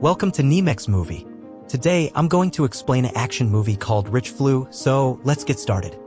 Welcome to Nemex Movie. Today, I'm going to explain an action movie called Richflu, so let's get started.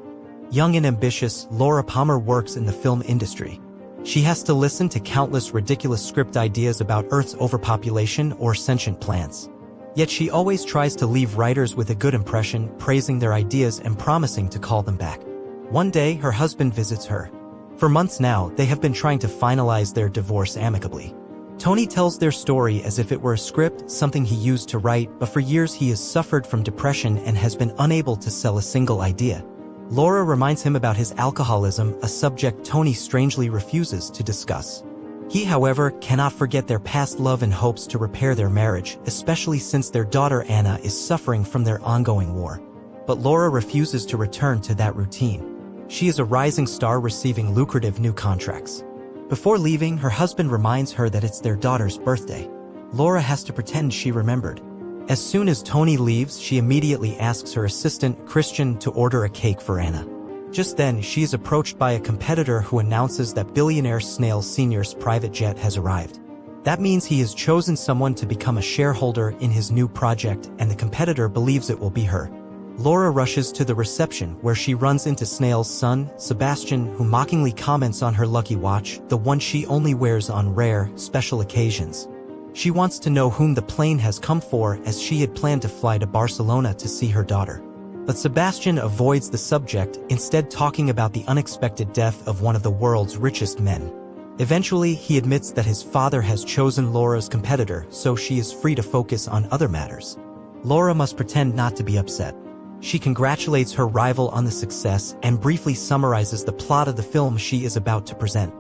Young and ambitious, Laura Palmer works in the film industry. She has to listen to countless ridiculous script ideas about Earth's overpopulation or sentient plants. Yet she always tries to leave writers with a good impression, praising their ideas and promising to call them back. One day, her husband visits her. For months now, they have been trying to finalize their divorce amicably. Tony tells their story as if it were a script, something he used to write, but for years he has suffered from depression and has been unable to sell a single idea. Laura reminds him about his alcoholism, a subject Tony strangely refuses to discuss. He, however, cannot forget their past love and hopes to repair their marriage, especially since their daughter Anna is suffering from their ongoing war. But Laura refuses to return to that routine. She is a rising star receiving lucrative new contracts. Before leaving, her husband reminds her that it's their daughter's birthday. Laura has to pretend she remembered. As soon as Tony leaves, she immediately asks her assistant, Christian, to order a cake for Anna. Just then, she is approached by a competitor who announces that Billionaire Snail Sr.'s private jet has arrived. That means he has chosen someone to become a shareholder in his new project, and the competitor believes it will be her. Laura rushes to the reception where she runs into Snail's son, Sebastian, who mockingly comments on her lucky watch, the one she only wears on rare, special occasions. She wants to know whom the plane has come for, as she had planned to fly to Barcelona to see her daughter. But Sebastian avoids the subject, instead talking about the unexpected death of one of the world's richest men. Eventually, he admits that his father has chosen Laura's competitor, so she is free to focus on other matters. Laura must pretend not to be upset. She congratulates her rival on the success and briefly summarizes the plot of the film she is about to present.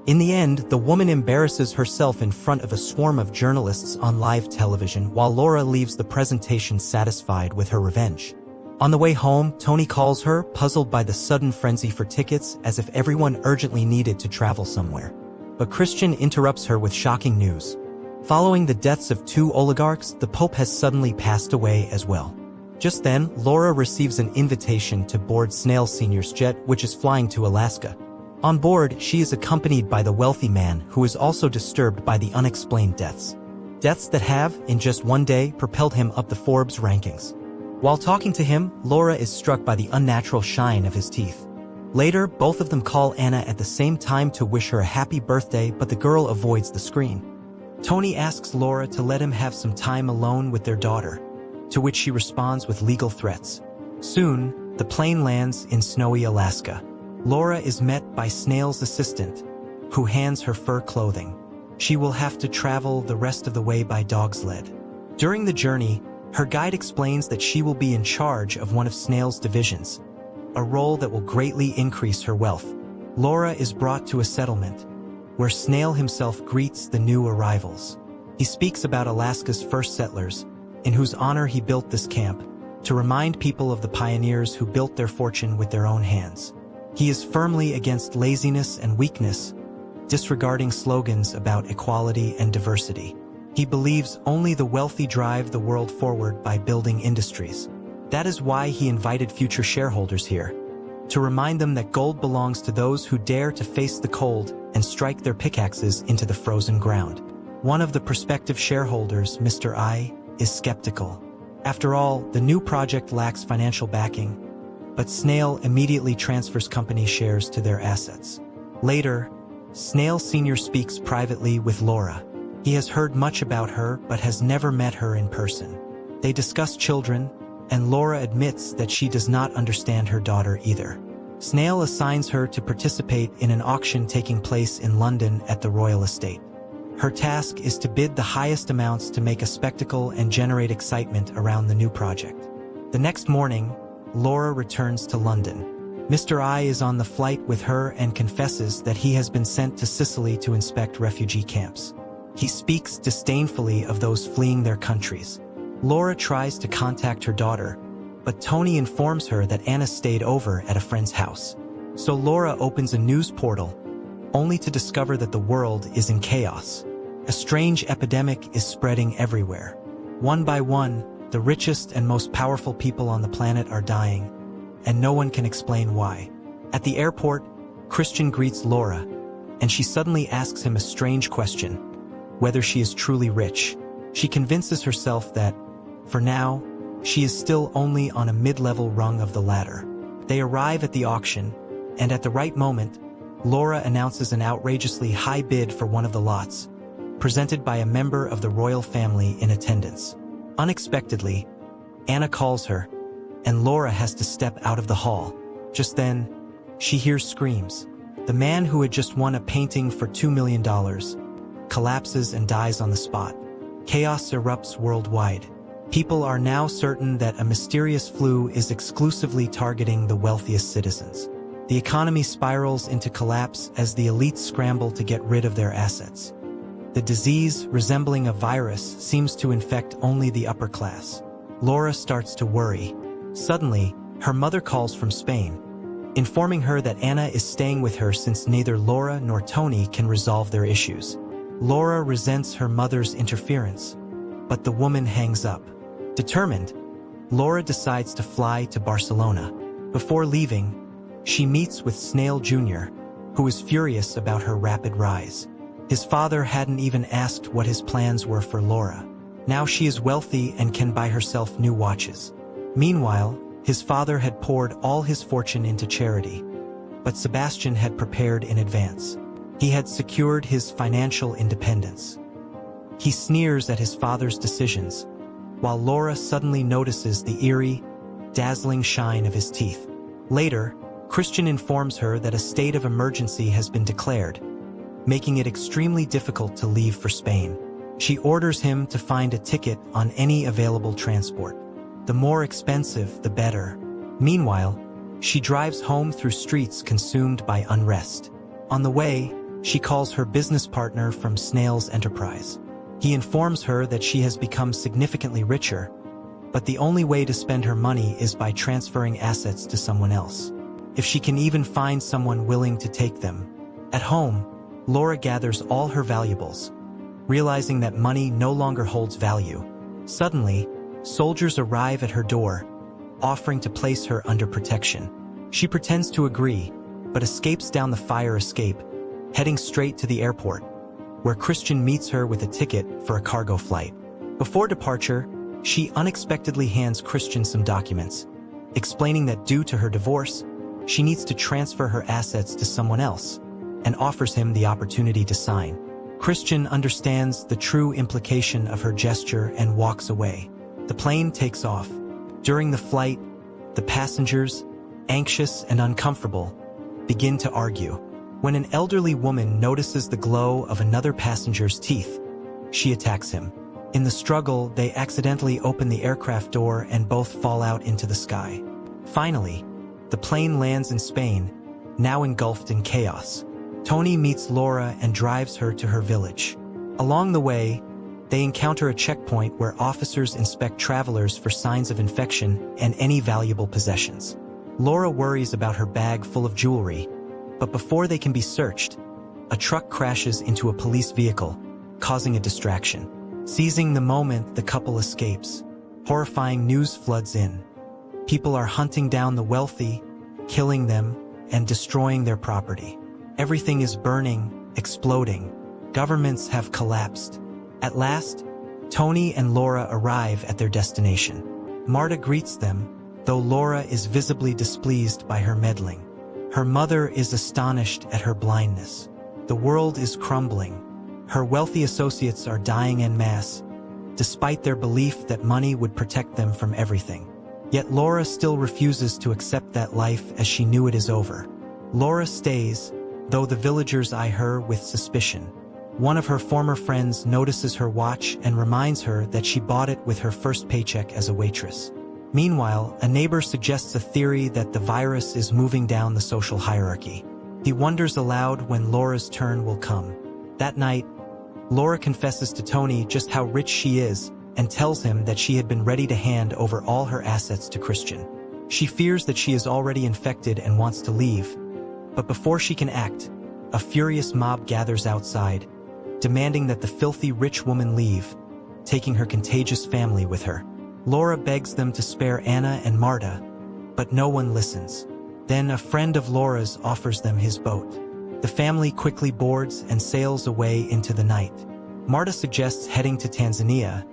In the end, the woman embarrasses herself in front of a swarm of journalists on live television while Laura leaves the presentation satisfied with her revenge. On the way home, Tony calls her, puzzled by the sudden frenzy for tickets, as if everyone urgently needed to travel somewhere. But Christian interrupts her with shocking news. Following the deaths of two oligarchs, the Pope has suddenly passed away as well. Just then, Laura receives an invitation to board Snail Sr.'s jet, which is flying to Alaska. On board, she is accompanied by the wealthy man, who is also disturbed by the unexplained deaths. Deaths that have, in just one day, propelled him up the Forbes rankings. While talking to him, Laura is struck by the unnatural shine of his teeth. Later, both of them call Anna at the same time to wish her a happy birthday, but the girl avoids the screen. Tony asks Laura to let him have some time alone with their daughter, to which she responds with legal threats. Soon, the plane lands in snowy Alaska. Laura is met by Snail's assistant, who hands her fur clothing. She will have to travel the rest of the way by dog sled. During the journey, her guide explains that she will be in charge of one of Snail's divisions, a role that will greatly increase her wealth. Laura is brought to a settlement, where Snail himself greets the new arrivals. He speaks about Alaska's first settlers, in whose honor he built this camp, to remind people of the pioneers who built their fortune with their own hands. He is firmly against laziness and weakness, disregarding slogans about equality and diversity. He believes only the wealthy drive the world forward by building industries. That is why he invited future shareholders here, to remind them that gold belongs to those who dare to face the cold and strike their pickaxes into the frozen ground. One of the prospective shareholders, Mr. I, is skeptical. After all, the new project lacks financial backing, but Snail immediately transfers company shares to their assets. Later, Snail Sr. speaks privately with Laura. He has heard much about her, but has never met her in person. They discuss children, and Laura admits that she does not understand her daughter either. Snail assigns her to participate in an auction taking place in London at the royal estate. Her task is to bid the highest amounts to make a spectacle and generate excitement around the new project. The next morning, Laura returns to London. Mr. I is on the flight with her and confesses that he has been sent to Sicily to inspect refugee camps. He speaks disdainfully of those fleeing their countries. Laura tries to contact her daughter, but Tony informs her that Anna stayed over at a friend's house. So Laura opens a news portal, only to discover that the world is in chaos. A strange epidemic is spreading everywhere. One by one, the richest and most powerful people on the planet are dying, and no one can explain why. At the airport, Christian greets Laura, and she suddenly asks him a strange question, whether she is truly rich. She convinces herself that, for now, she is still only on a mid-level rung of the ladder. They arrive at the auction, and at the right moment, Laura announces an outrageously high bid for one of the lots, presented by a member of the royal family in attendance. Unexpectedly, Anna calls her, and Laura has to step out of the hall. Just then, she hears screams. The man who had just won a painting for $2 million collapses and dies on the spot. Chaos erupts worldwide. People are now certain that a mysterious flu is exclusively targeting the wealthiest citizens. The economy spirals into collapse as the elites scramble to get rid of their assets. The disease, resembling a virus, seems to infect only the upper class. Laura starts to worry. Suddenly, her mother calls from Spain, informing her that Anna is staying with her since neither Laura nor Tony can resolve their issues. Laura resents her mother's interference, but the woman hangs up. Determined, Laura decides to fly to Barcelona. Before leaving, she meets with Snail Jr., who is furious about her rapid rise. His father hadn't even asked what his plans were for Laura. Now she is wealthy and can buy herself new watches. Meanwhile, his father had poured all his fortune into charity, but Sebastian had prepared in advance. He had secured his financial independence. He sneers at his father's decisions, while Laura suddenly notices the eerie, dazzling shine of his teeth. Later, Christian informs her that a state of emergency has been declared, making it extremely difficult to leave for Spain. She orders him to find a ticket on any available transport. The more expensive, the better. Meanwhile, she drives home through streets consumed by unrest. On the way, she calls her business partner from Snail's enterprise. He informs her that she has become significantly richer, but the only way to spend her money is by transferring assets to someone else. If she can even find someone willing to take them. At home, Laura gathers all her valuables, realizing that money no longer holds value. Suddenly, soldiers arrive at her door, offering to place her under protection. She pretends to agree, but escapes down the fire escape, heading straight to the airport, where Christian meets her with a ticket for a cargo flight. Before departure, she unexpectedly hands Christian some documents, explaining that due to her divorce, she needs to transfer her assets to someone else, and offers him the opportunity to sign. Christian understands the true implication of her gesture and walks away. The plane takes off. During the flight, the passengers, anxious and uncomfortable, begin to argue. When an elderly woman notices the glow of another passenger's teeth, she attacks him. In the struggle, they accidentally open the aircraft door and both fall out into the sky. Finally, the plane lands in Spain, now engulfed in chaos. Tony meets Laura and drives her to her village. Along the way, they encounter a checkpoint where officers inspect travelers for signs of infection and any valuable possessions. Laura worries about her bag full of jewelry, but before they can be searched, a truck crashes into a police vehicle, causing a distraction. Seizing the moment, the couple escapes. Horrifying news floods in. People are hunting down the wealthy, killing them, and destroying their property. Everything is burning, exploding. Governments have collapsed. At last, Tony and Laura arrive at their destination. Marta greets them, though Laura is visibly displeased by her meddling. Her mother is astonished at her blindness. The world is crumbling. Her wealthy associates are dying en masse, despite their belief that money would protect them from everything. Yet Laura still refuses to accept that life as she knew it is over. Laura stays, though the villagers eye her with suspicion. One of her former friends notices her watch and reminds her that she bought it with her first paycheck as a waitress. Meanwhile, a neighbor suggests a theory that the virus is moving down the social hierarchy. He wonders aloud when Laura's turn will come. That night, Laura confesses to Tony just how rich she is and tells him that she had been ready to hand over all her assets to Christian. She fears that she is already infected and wants to leave, but before she can act, a furious mob gathers outside, demanding that the filthy rich woman leave, taking her contagious family with her. Laura begs them to spare Anna and Marta, but no one listens. Then a friend of Laura's offers them his boat. The family quickly boards and sails away into the night. Marta suggests heading to Tanzania,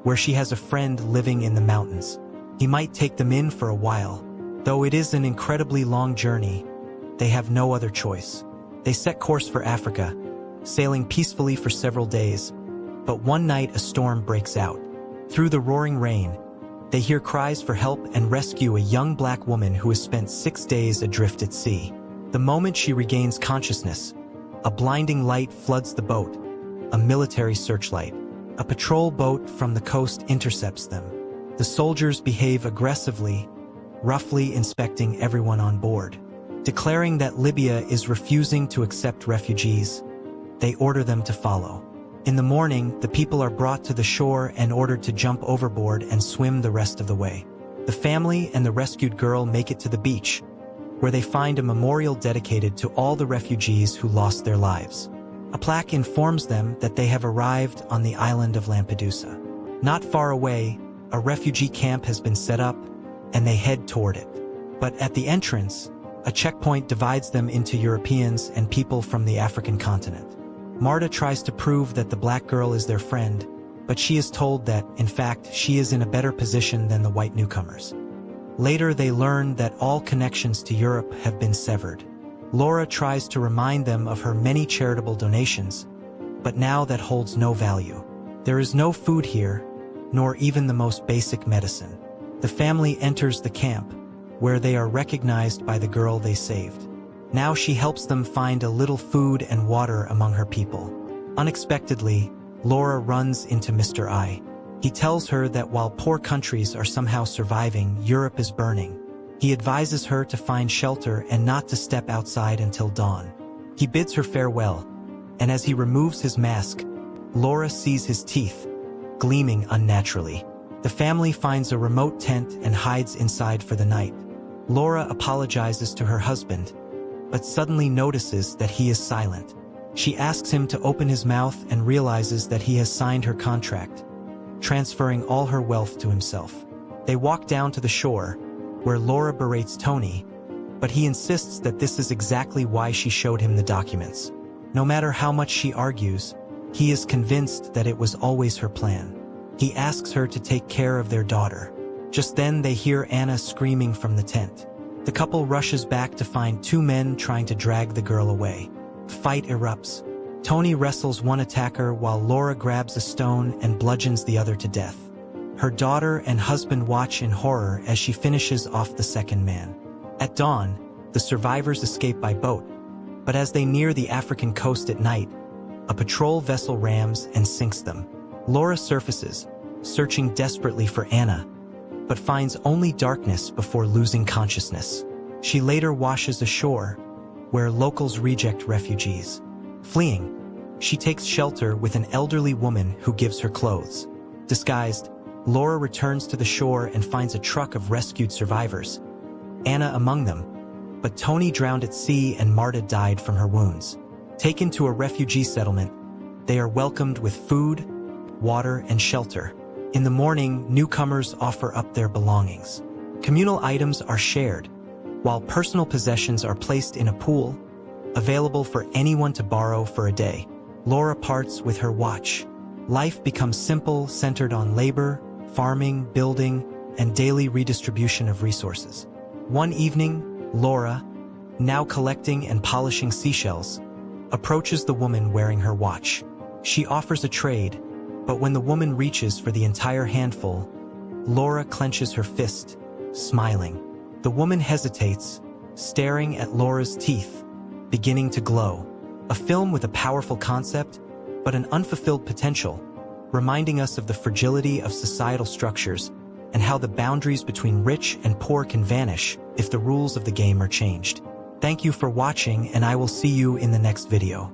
where she has a friend living in the mountains. He might take them in for a while. Though it is an incredibly long journey, they have no other choice. They set course for Africa, sailing peacefully for several days. But one night a storm breaks out. Through the roaring rain, they hear cries for help and rescue a young black woman who has spent 6 days adrift at sea. The moment she regains consciousness, a blinding light floods the boat, a military searchlight. A patrol boat from the coast intercepts them. The soldiers behave aggressively, roughly inspecting everyone on board. Declaring that Libya is refusing to accept refugees, they order them to follow. In the morning, the people are brought to the shore and ordered to jump overboard and swim the rest of the way. The family and the rescued girl make it to the beach, where they find a memorial dedicated to all the refugees who lost their lives. A plaque informs them that they have arrived on the island of Lampedusa. Not far away, a refugee camp has been set up, and they head toward it. But at the entrance, a checkpoint divides them into Europeans and people from the African continent. Marta tries to prove that the black girl is their friend, but she is told that, in fact, she is in a better position than the white newcomers. Later, they learn that all connections to Europe have been severed. Laura tries to remind them of her many charitable donations, but now that holds no value. There is no food here, nor even the most basic medicine. The family enters the camp, where they are recognized by the girl they saved. Now she helps them find a little food and water among her people. Unexpectedly, Laura runs into Mr. I. He tells her that while poor countries are somehow surviving, Europe is burning. He advises her to find shelter and not to step outside until dawn. He bids her farewell, and as he removes his mask, Laura sees his teeth, gleaming unnaturally. The family finds a remote tent and hides inside for the night. Laura apologizes to her husband, but suddenly notices that he is silent. She asks him to open his mouth and realizes that he has signed her contract, transferring all her wealth to himself. They walk down to the shore, where Laura berates Tony, but he insists that this is exactly why she showed him the documents. No matter how much she argues, he is convinced that it was always her plan. He asks her to take care of their daughter. Just then they hear Anna screaming from the tent. The couple rushes back to find 2 men trying to drag the girl away. Fight erupts. Tony wrestles one attacker while Laura grabs a stone and bludgeons the other to death. Her daughter and husband watch in horror as she finishes off the second man. At dawn, the survivors escape by boat, but as they near the African coast at night, a patrol vessel rams and sinks them. Laura surfaces, searching desperately for Anna, but finds only darkness before losing consciousness. She later washes ashore, where locals reject refugees. Fleeing, she takes shelter with an elderly woman who gives her clothes. Disguised, Laura returns to the shore and finds a truck of rescued survivors, Anna among them, but Tony drowned at sea and Marta died from her wounds. Taken to a refugee settlement, they are welcomed with food, water, and shelter. In the morning, newcomers offer up their belongings. Communal items are shared, while personal possessions are placed in a pool, available for anyone to borrow for a day. Laura parts with her watch. Life becomes simple, centered on labor, farming, building, and daily redistribution of resources. One evening, Laura, now collecting and polishing seashells, approaches the woman wearing her watch. She offers a trade, but when the woman reaches for the entire handful, Laura clenches her fist, smiling. The woman hesitates, staring at Laura's teeth, beginning to glow. A film with a powerful concept, but an unfulfilled potential, reminding us of the fragility of societal structures and how the boundaries between rich and poor can vanish if the rules of the game are changed. Thank you for watching, and I will see you in the next video.